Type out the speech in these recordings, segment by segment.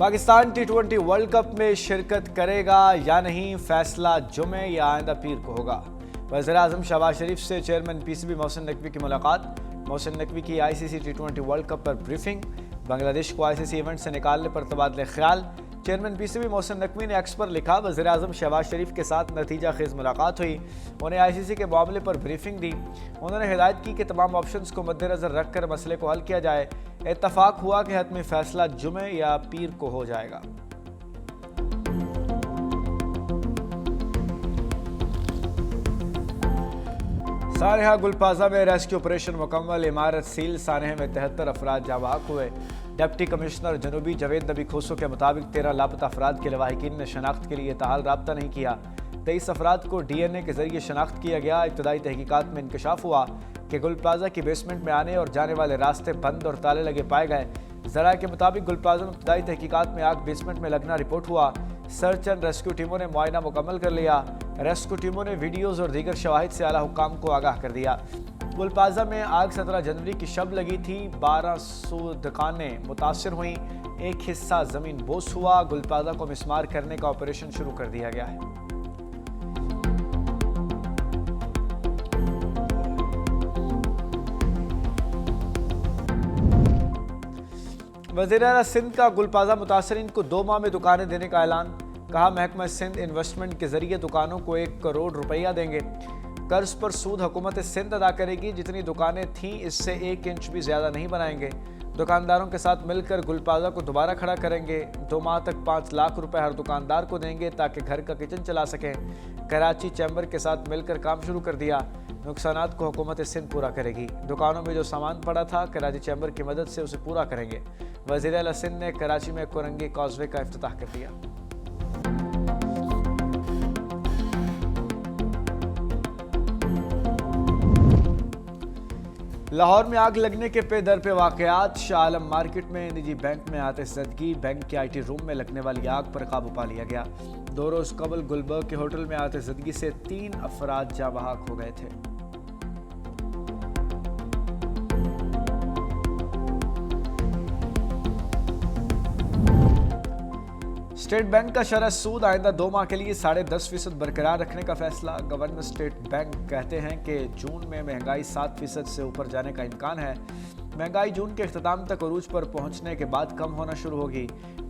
Pakistan T20 world cup में शिरकत करेगा या नहीं, फैसला जुमे या आइंदा पीर को होगा। वज़ीर-ए-आज़म शहबाज शरीफ से चेयरमैन PCB मोहसिन नकवी की मुलाकात। मोहसिन नकवी की ICC T20 वर्ल्ड कप पर ब्रीफिंग। बांग्लादेश को ICC इवेंट से निकालने पर तबादले ख्याल। चेयरमैन PCB मोहसिन नकवी ने एक्स पर लिखा, वज़ीर-ए-आज़म शहबाज शरीफ के साथ नतीजा खेज मुलाकात हुई, उन्हें ICC के मामले पर ब्रीफिंग दी। उन्होंने हिदायत की कि तमाम ऑप्शंस को मद्देनजर रखकर मसले को हल किया जाए। इत्तफाक हुआ कि हतमी फैसला जुमे या पीर को हो जाएगा। सानहा गुलपाजा में रेस्क्यू ऑपरेशन मुकम्मल, इमारत सील। सानहा में 73 अफराद जाबाक हुए। डिप्टी कमिश्नर जनूबी जवेद नबी खोसो के मुताबिक 13 लापता अफराद के लवाहिकीन ने शनाख्त के लिए ताहाल राब्ता नहीं किया। 23 अफराद को DNA के जरिए शनाख्त किया गया। इब्तदाई तहकीकात में इंकशाफ हुआ कि गुल प्लाजा की बेसमेंट में आने और जाने वाले रास्ते बंद और ताले लगे पाए गए। जरा के मुताबिक गुल प्लाजा में इब्तदाई तहकीकात में आग बेसमेंट में लगना रिपोर्ट हुआ। सर्च एंड रेस्क्यू टीमों ने मुआयना मुकम्मल कर लिया। रेस्क्यू टीमों ने वीडियोज़ और दीगर शवाहिद से आला हुक्काम को आगाह कर दिया। गुल प्लाजा में आग 17 जनवरी की शब लगी थी। 1200 दुकानें मुतासर हुई। एक हिस्सा ज़मीन बोस हुआ। गुल प्लाजा को मिसमार करने का ऑपरेशन शुरू कर दिया गया है। वज़ीर-ए-आला सिंध का गुल प्लाजा मुतासरीन को 2 माह में दुकानें देने का ऐलान। कहा, महकमा सिंध इन्वेस्टमेंट के जरिए दुकानों को 1 करोड़ रुपया देंगे। कर्ज पर सूद हुकूमत सिंध अदा करेगी। जितनी दुकानें थीं इससे 1 इंच भी ज्यादा नहीं बनाएंगे। दुकानदारों के साथ मिलकर गुल प्लाजा को दोबारा खड़ा करेंगे। 2 माह तक 5 लाख रुपए हर दुकानदार को देंगे ताकि घर का किचन चला सकें। कराची चैम्बर के साथ मिलकर काम शुरू कर दिया। नुकसानात को हुकूमत सिंध पूरा करेगी। दुकानों में जो सामान पड़ा था कराची चैम्बर की मदद से उसे पूरा करेंगे। वज़ीर-ए-आला सिंध ने कराची में कोरंगी कॉजवे का इफ्तिताह कर दिया। लाहौर में आग लगने के पे दर पे वाक़यात। शाह आलम मार्केट में निजी बैंक में आतिशज़दगी। बैंक के IT रूम में लगने वाली आग पर काबू पा लिया गया। 2 रोज़ कबल गुलबर्ग के होटल में आतिशज़दगी से 3 अफराद जाबहाक हो गए थे। स्टेट बैंक का शरह सूद आइंदा 2 माह के लिए 10.5% बरकरार रखने का फैसला। गवर्नर स्टेट बैंक कहते हैं कि जून में महंगाई 7% से ऊपर जाने का इम्कान है। महंगाई जून के इख्तिताम तक अरूज पर पहुंचने के बाद कम होना शुरू होगी।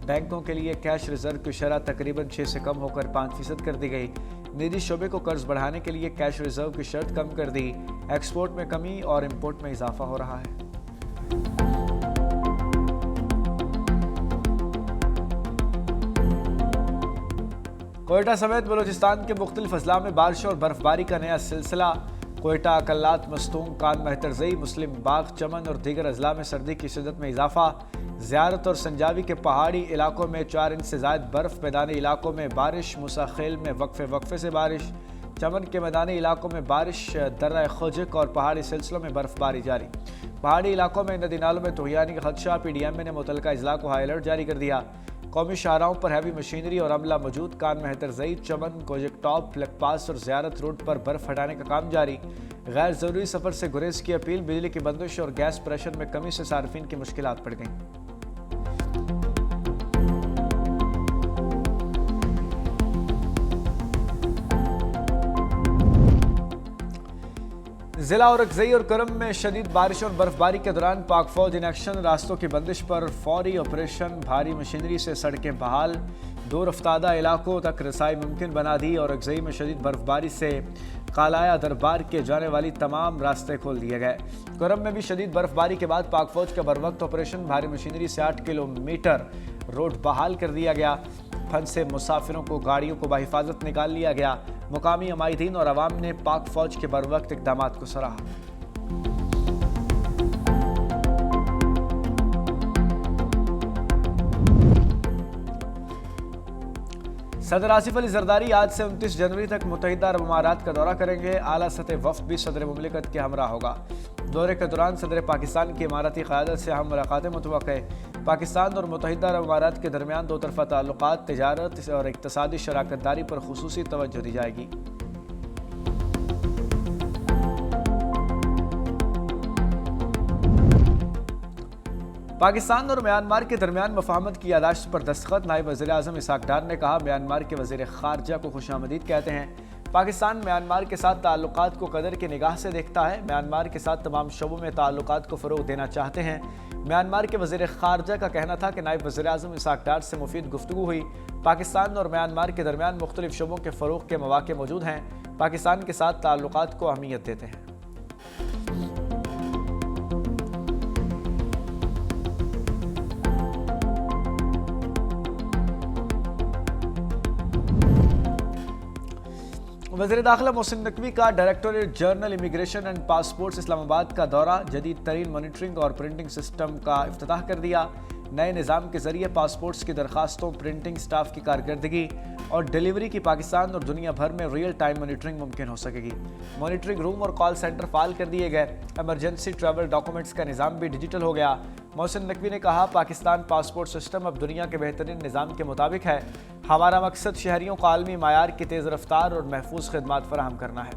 बैंकों के लिए कैश रिजर्व की शरह तकरीबन 6 से कम होकर 5% कर दी गई। निजी शोबे को कर्ज बढ़ाने के लिए कैश रिजर्व की शर्त कम कर दी। एक्सपोर्ट में कमी और इम्पोर्ट में इजाफा हो रहा है। कोयटा समेत बलूचिस्तान के मुख्तलिफ अजला में बारिश और बर्फबारी का नया सिलसिला। कोयटा, कल्लात, मस्तूंग, कान मेहतरजई, मुस्लिम बाग, चमन और दीगर अजला में सर्दी की शिदत में इजाफा। ज़ियारत और संजावी के पहाड़ी इलाकों में 4 इंच से ज़ायद बर्फ़। मैदानी इलाकों में बारिश। मुसाखेल में वक्फे से बारिश। चमन के मैदानी इलाकों में बारिश। दर्रा खोजक और पहाड़ी सिलसिलों में बर्फबारी जारी। पहाड़ी इलाकों में नदी नालों में तोहियानी का खदशा। PDM ने मुतलका अजला को हाई अलर्ट जारी कर दिया। कौमी शाहराहों पर हैवी मशीनरी और अमला मौजूद। कान मेहतरजई, चमन, कोजक टॉप, फ्लक पास और ज़ियारत रोड पर बर्फ़ हटाने का काम जारी। गैर ज़रूरी सफ़र से गुरेज की अपील। बिजली की बंदिश और गैस प्रेशर में कमी से सार्फिन की मुश्किलात बढ़ गईं। जिला औरकज़ई और करम में शदीद बारिश और बर्फबारी के दौरान पाक फौज इन एक्शन। रास्तों की बंदिश पर फौरी ऑपरेशन। भारी मशीनरी से सड़कें बहाल। दूर अफ्तादा इलाकों तक रसाई मुमकिन बना दी। औरकज़ई में शदीद बर्फबारी से कालाया दरबार के जाने वाली तमाम रास्ते खोल दिए गए। करम में भी शदीद बर्फबारी के बाद पाक फौज का बरवक्त ऑपरेशन। भारी मशीनरी से 8 किलोमीटर रोड बहाल कर दिया गया। फंसे मुसाफिरों को गाड़ियों को बाहिफाजत निकाल लिया गया। मुकामी अमायदीन और अवाम ने पाक फौज के बरवक्त इक़दामात को सराहा। सदर आसिफ अली जरदारी आज से 29 जनवरी तक मुत्तहिदा अरब अमारात का दौरा करेंगे। आला सतह वफ़द भी सदर मुमलिकत के हमरा होगा। दौरे के दौरान सदर पाकिस्तान की इमारती क़यादत से अहम मुलाकातें मुतवक्के। पाकिस्तान और मुत्तहिदा अरब अमारात के दरमियान 2 तरफ़ा ताल्लुकात, तिजारत और इक़्तिसादी शराकत दारी पर खुसूसी तवज्जो दी जाएगी। पाकिस्तान और म्यांमार के दरमियान मफाहमत की यादाश्त पर दस्तखत। नायब वज़ीर-ए-आज़म इसहाक डार ने कहा, म्यांमार के वज़ीर ख़ारजा को खुशामदीद कहते हैं। पाकिस्तान म्यांमार के साथ ताल्लुकात को कदर की निगाह से देखता है। म्यांमार के साथ तमाम शोबों में ताल्लुकात को फ़रोग़ देना चाहते हैं। म्यांमार के वज़ीर ख़ारजा का कहना था कि नायब वज़ीर-ए-आज़म इसहाक डार से मुफीद गुफ्तगू हुई। पाकिस्तान और म्यांमार के दरमियान मुख्तलिफ शोबों के फ़रोग़ के मौक़े मौजूद हैं। पाकिस्तान के साथ ताल्लुकात को अहमियत देते हैं। वज़ीर दाखिला मोहसिन नकवी का directorate general immigration and passports Islamabad का दौरा। जदीद तरीन मॉनिटरिंग और प्रिंटिंग सिस्टम का इफ्तिताह कर दिया। नए निज़ाम के ज़रिए पासपोर्ट्स की दरखास्तों, प्रिंटिंग स्टाफ की कारकर्दगी और डिलीवरी की पाकिस्तान और दुनिया भर में रियल टाइम मॉनिटरिंग मुमकिन हो सकेगी। मॉनिटरिंग रूम और कॉल सेंटर फाल कर दिए गए। एमरजेंसी ट्रैवल डॉक्यूमेंट्स का निज़ाम भी डिजिटल हो गया। मोहसिन नकवी ने कहा, पाकिस्तान पासपोर्ट सिस्टम अब दुनिया के बेहतरीन निज़ाम के मुताबिक है। हमारा मकसद शहरियों को आलमी मायार की तेज़ रफ्तार और महफूज खिदमात फराहम करना है।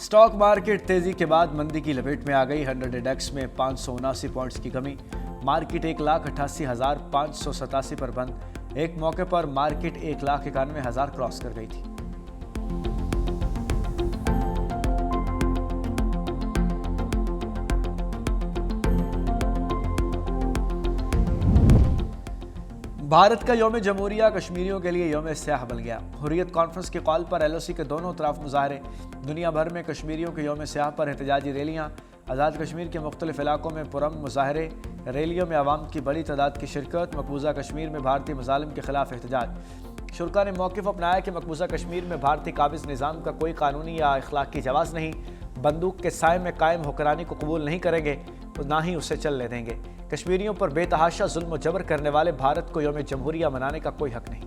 स्टॉक मार्केट तेजी के बाद मंदी की लपेट में आ गई। 100 इंडेक्स में 579 पॉइंट्स की कमी। मार्केट 1,88,587 पर बंद। एक मौके पर मार्केट 1,91,000 क्रॉस कर गई थी। भारत का यौम जमहूरिया कश्मीरियों के लिए यौम स्याह बन गया। हुर्रियत कॉन्फ्रेंस के कॉल पर LOC के दोनों तरफ मुजाहरे। दुनिया भर में कश्मीरियों के यौम स्याह पर एहतजाजी रैलियाँ। आज़ाद कश्मीर के मुख्तलिफ इलाकों में पुरअमन मुजाहरे। रैलियों में आवाम की बड़ी तादाद की शिरकत। मकबूजा कश्मीर में भारतीय मज़ालिम के खिलाफ एहतजाज। शुरका ने मौक़िफ़ अपनाया कि मकबूजा कश्मीर में भारतीय काबिज़ निज़ाम का कोई कानूनी या अखलाकी जवाज़ नहीं। बंदूक के साए में कायम हुक्मरानी को कबूल नहीं करेंगे तो ना ही उसे चलने देंगे। कश्मीरियों पर बेतहाशा जुल्म और जबर करने वाले भारत को यौम जमहूरिया मनाने का कोई हक नहीं।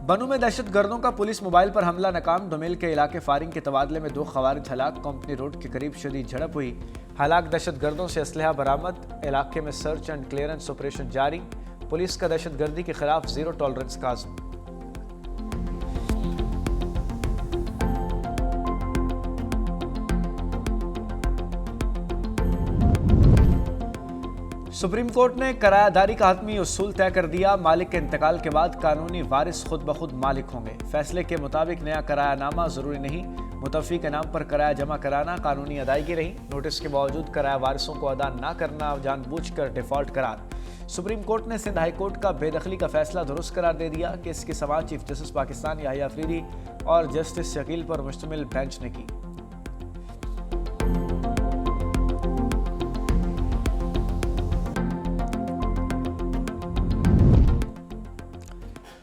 बनू में दहशतगर्दों का पुलिस मोबाइल पर हमला नाकाम। दोमेल के इलाके फारिंग के तबादले में 2 खवारिज हलाक। कंपनी रोड के करीब शदीद झड़प हुई। हलाक दहशतगर्दों से असलहा बरामद। इलाके में सर्च एंड क्लियरेंस ऑपरेशन जारी। पुलिस का दहशतगर्दी के खिलाफ जीरो टॉलरेंस का आज़म। सुप्रीम कोर्ट ने किरायादारी का हतमी उसूल तय कर दिया। मालिक के इंतकाल के बाद कानूनी वारिस खुद ब खुद मालिक होंगे। फैसले के मुताबिक नया किरायानामा जरूरी नहीं। मुतफ़ी के नाम पर किराया जमा कराना कानूनी अदायगी रही। नोटिस के बावजूद किराया वारिसों को अदा न करना जानबूझकर डिफ़ॉल्ट करार। सुप्रीम कोर्ट ने सिंध हाई कोर्ट का बेदखली का फैसला दुरुस्त करार दे दिया। केस की समाअत चीफ जस्टिस पाकिस्तान याहिया अफरीदी और जस्टिस शकील पर मुश्तमिल बेंच ने की।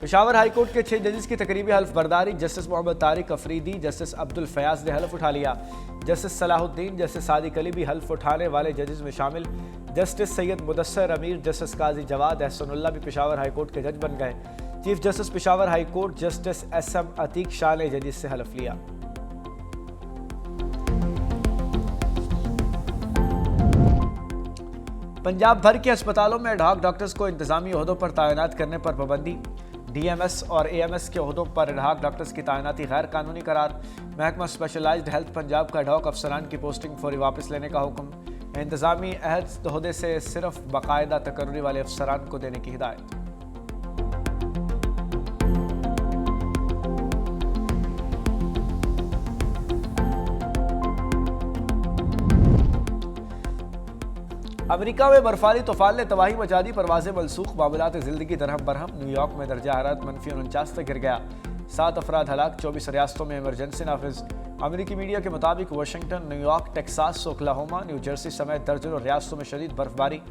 पेशावर हाई कोर्ट के 6 जजेस की तकरीबी हल्फ बर्दारी। जस्टिस मोहम्मद तारिक अफरीदी, जस्टिस अब्दुल फयाज ने हल्फ उठा लिया। जस्टिस सलाहुद्दीन, जस्टिस सादिक अली भी हल्फ उठाने वाले जजेस में शामिल। जस्टिस सैयद मुदस्सर अमीर, जस्टिस काजी जवाद एहसनुल्लाह भी पेशावर हाई कोर्ट के जज बन गए। Chief justice Peshawar high court justice SM Atiq Shah ने जजेस से हल्फ लिया। पंजाब भर के अस्पतालों में एडहॉक डॉक्टर्स को इंतजामी ओहदों पर तैनात करने पर पाबंदी। DMS और AMS के ओहदों पर एडहॉक डॉक्टर्स की तैनाती गैर कानूनी करार। महकमा स्पेशलाइज्ड हेल्थ पंजाब का एडहॉक अफसरान की पोस्टिंग फौरी वापस लेने का हुक्म। इंतजामी ओहदे से सिर्फ बाकायदा तकर्री वाले अफसरान को देने की हिदायत। अमेरिका में बर्फानी तूफान ने तबाही मचा दी। परवाज़ें मनसूख। मामलात ज़िंदगी दरहम बरहम। न्यूयॉर्क में दर्जा हरारत -49 तक गिर गया। 7 अफराद हलाक। 24 रियासतों में इमरजेंसी नाफिज। अमेरिकी मीडिया के मुताबिक Washington, New York, Texas, Oklahoma, new Jersey समेत दर्जनों रियासतों में शदीद बर्फबारी,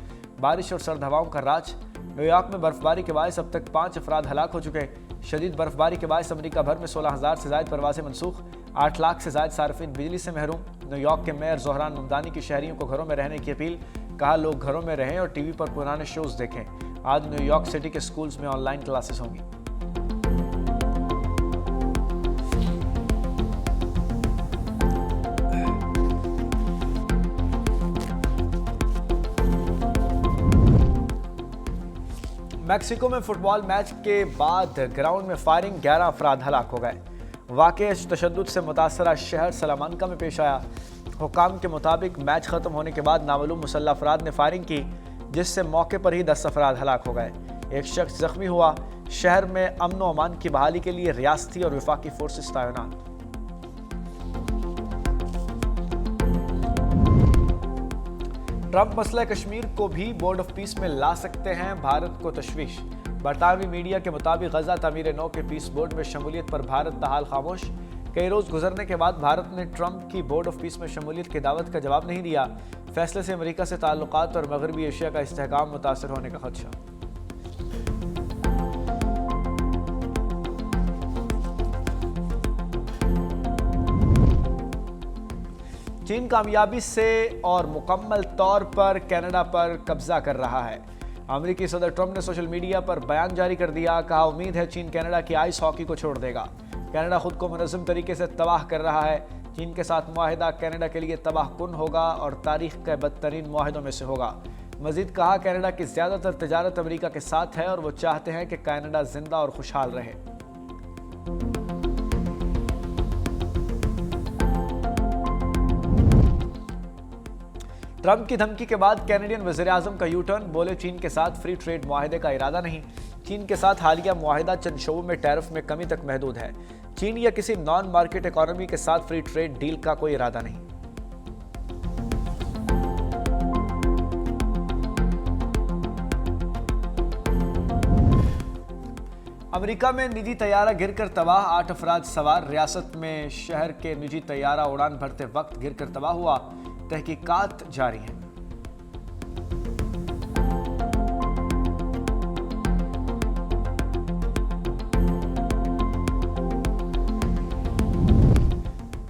बारिश और सर्द हवाओं का राज। न्यूयॉर्क में बर्फबारी के बायस अब तक 5 अफराद हलाक हो चुके। शदीद बर्फबारी के बायस अमेरिका भर में 16,000 से ज़ायद परवाज़ें मनसूख। 8 लाख से ज़ायद सार्फिन बिजली से महरूम। न्यूयॉर्क के मेयर जोहरान ममदानी की शहरियों को घरों में रहने की अपील। कहा, लोग घरों में रहें और टीवी पर पुराने शोज देखें। आज न्यूयॉर्क सिटी के स्कूल्स में ऑनलाइन क्लासेस होंगी। मैक्सिको में फुटबॉल मैच के बाद ग्राउंड में फायरिंग, 11 अफराद हलाक हो गए। वाक़या तशद्दुद से मुतासरा शहर सलामानका में पेश आया। हुकाम के मुताबिक मैच खत्म होने के बाद नामालूम मुसल्लह अफराद ने फायरिंग की, जिससे मौके पर ही 10 अफराद हलाक हो गए। एक शख्स जख्मी हुआ। शहर में अमन व अमान की बहाली के लिए रियासती और वफाकी फोर्सेस तैनात। ट्रंप मसला कश्मीर को भी बोर्ड ऑफ पीस में ला सकते हैं, भारत को तशवीश। बरतानवी मीडिया के मुताबिक गजा तामीर नौ के पीस बोर्ड में शमूलियत पर भारत ताहाल खामोश। कई रोज गुजरने के बाद भारत ने ट्रंप की बोर्ड ऑफ पीस में शमूलियत की दावत का जवाब नहीं दिया। फैसले से अमेरिका से ताल्लुकात और मगरबी एशिया का इस्तेहकाम मुतासर होने का खदशा। चीन कामयाबी से और मुकम्मल तौर पर कनाडा पर कब्जा कर रहा है। अमेरिकी सदर ट्रंप ने सोशल मीडिया पर बयान जारी कर दिया। कहा, उम्मीद है चीन कनाडा की आइस हॉकी को छोड़ देगा। कनाडा खुद को मुनज़्ज़म तरीके से तबाह कर रहा है। चीन के साथ मुआहिदा कनाडा के लिए तबाहकुन होगा और तारीख के बदतरीन मुआहिदों में से होगा। मजीद कहा, कनाडा की ज़्यादातर तजारत अमेरिका के साथ है और वो चाहते हैं कि कनाडा जिंदा और खुशहाल रहे। ट्रंप की धमकी के बाद कैनेडियन वज़ीर-ए-आज़म का यू टर्न, बोले चीन के साथ फ्री ट्रेड मुआहिदे का इरादा नहीं। चीन के साथ हालिया मुआहिदा चंद शोबों में टैरिफ में कमी तक महदूद है। चीन या किसी नॉन मार्केट इकोनॉमी के साथ फ्री ट्रेड डील का कोई इरादा नहीं। अमेरिका में निजी तैयारा गिरकर तबाह, 8 अफराद सवार। रियासत में शहर के निजी तैयारा उड़ान भरते वक्त गिरकर तबाह हुआ। तहकीकात जारी है।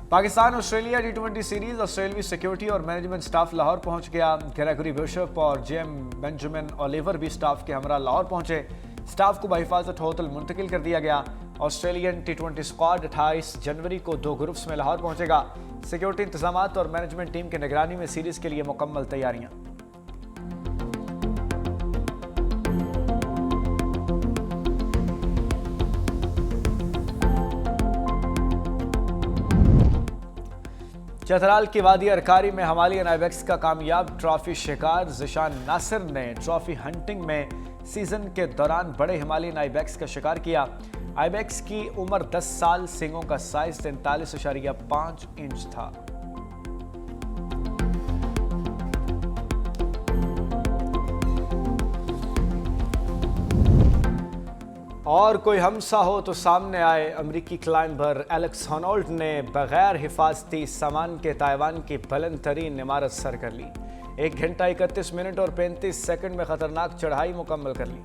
Pakistan Australia T20 series. ऑस्ट्रेलियाई सिक्योरिटी और मैनेजमेंट स्टाफ लाहौर पहुंच गया। ग्रेगरी बिशप और जेम बेंजामिन ओलिवर भी स्टाफ के हमरा लाहौर पहुंचे। स्टाफ को बहिफाजत होटल मुंतकिल कर दिया गया। ऑस्ट्रेलियन T20 स्क्वाड 28 जनवरी को 2 ग्रुप्स में लाहौर पहुंचेगा। सिक्योरिटी इंतजामात और मैनेजमेंट टीम की निगरानी में सीरीज के लिए मुकम्मल तैयारियां। चतराल की वादी अरकारी में हिमालयन आइबेक्स का कामयाब ट्रॉफी शिकार। ज़िशान नासिर ने ट्रॉफी हंटिंग में सीजन के दौरान बड़े हिमालयन आइबेक्स का शिकार किया। आइबेक्स की उम्र 10 साल, सींगों का साइज 43.5 इंच था। और कोई हमसा हो तो सामने आए। अमेरिकी क्लाइंबर एलेक्स हॉनोल्ट ने बगैर हिफाजती सामान के ताइवान की बुलंद तरीन इमारत सर कर ली। 1 घंटा 31 मिनट और 35 सेकंड में खतरनाक चढ़ाई मुकम्मल कर ली।